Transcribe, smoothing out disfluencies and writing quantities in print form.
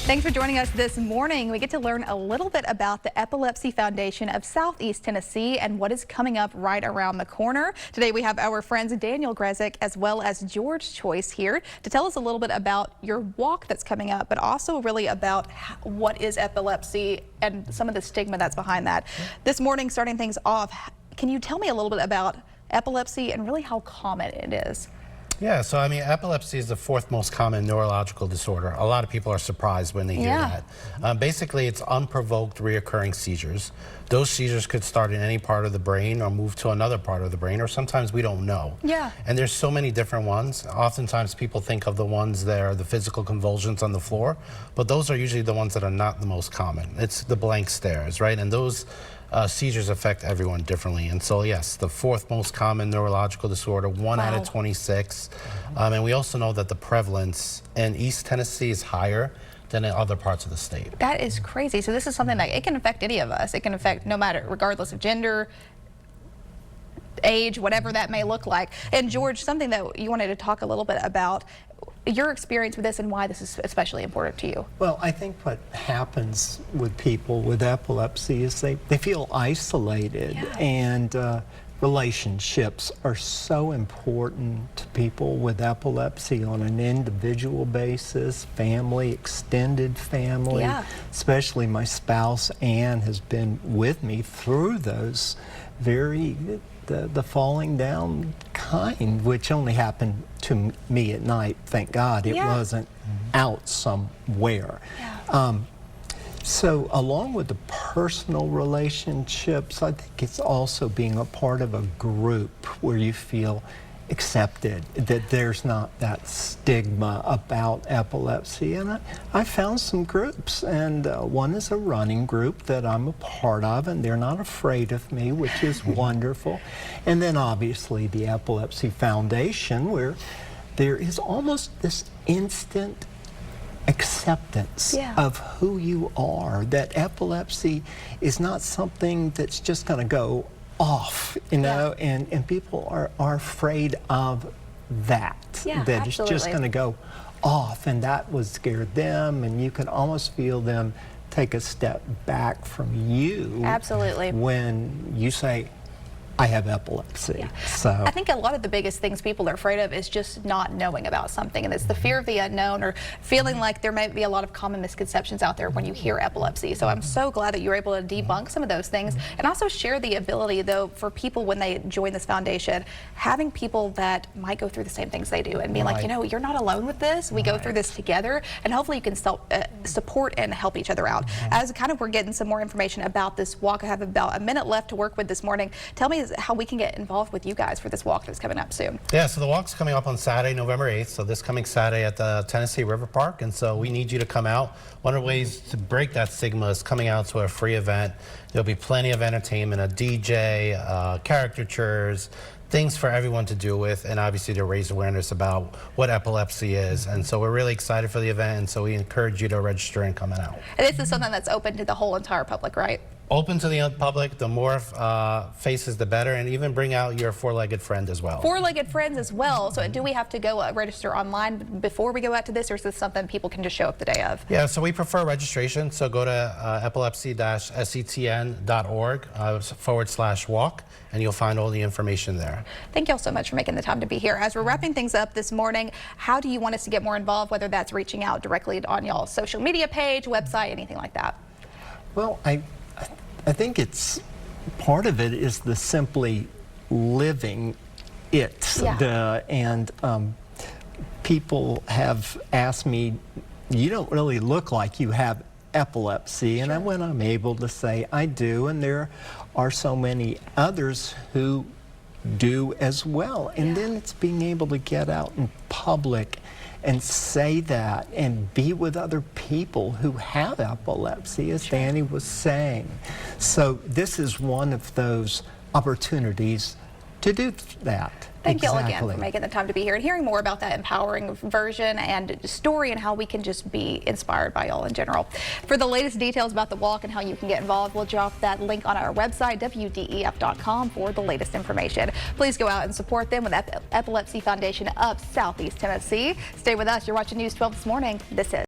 Thanks for joining us this morning. We get to learn a little bit about the Epilepsy Foundation of Southeast Tennessee and what is coming up right around the corner. Today we have our friends Daniel Grzesik as well as George Choice here to tell us a little bit about your walk that's coming up, but also really about what is epilepsy and some of the stigma that's behind that. This morning, starting things off, can you tell me a little bit about epilepsy and really how common it is? Yeah, so I mean, epilepsy is the fourth most common neurological disorder. A lot of people are surprised when they hear that. Basically, it's unprovoked reoccurring seizures. Those seizures could start in any part of the brain or move to another part of the brain, or sometimes we don't know. Yeah. And there's so many different ones. Oftentimes people think of the ones that are the physical convulsions on the floor, but those are usually the ones that are not the most common. It's the blank stares, right? And those seizures affect everyone differently. And so, yes, the fourth most common neurological disorder, 1 out of 26. And we also know that the prevalence in East Tennessee is higher than in other parts of the state. That is crazy. So this is something that it can affect any of us. It can affect no matter, regardless of gender, age, whatever that may look like. And George, something that you wanted to talk a little bit about, your experience with this and why this is especially important to you. Well, I think what happens with people with epilepsy is they feel isolated, and relationships are so important to people with epilepsy on an individual basis, family, extended family. Especially my spouse, Ann, has been with me through those the falling down kind, which only happened to me at night. Thank God it wasn't out somewhere. So along with the personal relationships, I think it's also being a part of a group where you feel accepted, that there's not that stigma about epilepsy. And I found some groups, and one is a running group that I'm a part of, and they're not afraid of me, which is wonderful. And then obviously the Epilepsy Foundation, where there is almost this instant acceptance of who you are, that epilepsy is not something that's just going to go off, you know, and people are afraid of that, that it's just going to go off, and that would scare them, and you can almost feel them take a step back from you when you say, I have epilepsy. So I think a lot of the biggest things people are afraid of is just not knowing about something, and it's the fear of the unknown, or feeling like there might be a lot of common misconceptions out there when you hear epilepsy. So I'm so glad that you're able to debunk some of those things, and also share the ability, though, for people when they join this foundation, having people that might go through the same things they do, and being like, you know, you're not alone with this. We go through this together, and hopefully you can support and help each other out. As kind of we're getting some more information about this walk, I have about a minute left to work with this morning. Tell me how we can get involved with you guys for this walk that's coming up soon. Yeah, so the walk's coming up on Saturday, November 8th, so this coming Saturday at the Tennessee River Park, and so we need you to come out. One of the ways to break that stigma is coming out to a free event. There'll be plenty of entertainment, a DJ, caricatures, things for everyone to do with, and obviously to raise awareness about what epilepsy is. And so we're really excited for the event, and so we encourage you to register and come out. And this is something that's open to the whole entire public, right? Open to the public. The more faces, the better, and even bring out your four-legged friend as well. Four-legged friends as well. So do we have to go register online before we go out to this, or is this something people can just show up the day of? Yeah, so we prefer registration. So go to epilepsy-setn.org/walk, and you'll find all the information there. Thank you all so much for making the time to be here. As we're wrapping things up this morning, how do you want us to get more involved, whether that's reaching out directly on y'all's social media page, website, anything like that? Well, I think it's part of it is the simply living it. And people have asked me, you don't really look like you have epilepsy. And when I'm able to say I do, and there are so many others who do as well. And then it's being able to get out in public and say that and be with other people who have epilepsy, as Danny was saying. So this is one of those opportunities to do that. Thank you all again for making the time to be here and hearing more about that empowering version and story and how we can just be inspired by y'all in general. For the latest details about the walk and how you can get involved, we'll drop that link on our website, WDEF.com, for the latest information. Please go out and support them with Epilepsy Foundation of Southeast Tennessee. Stay with us. You're watching News 12 this morning. This is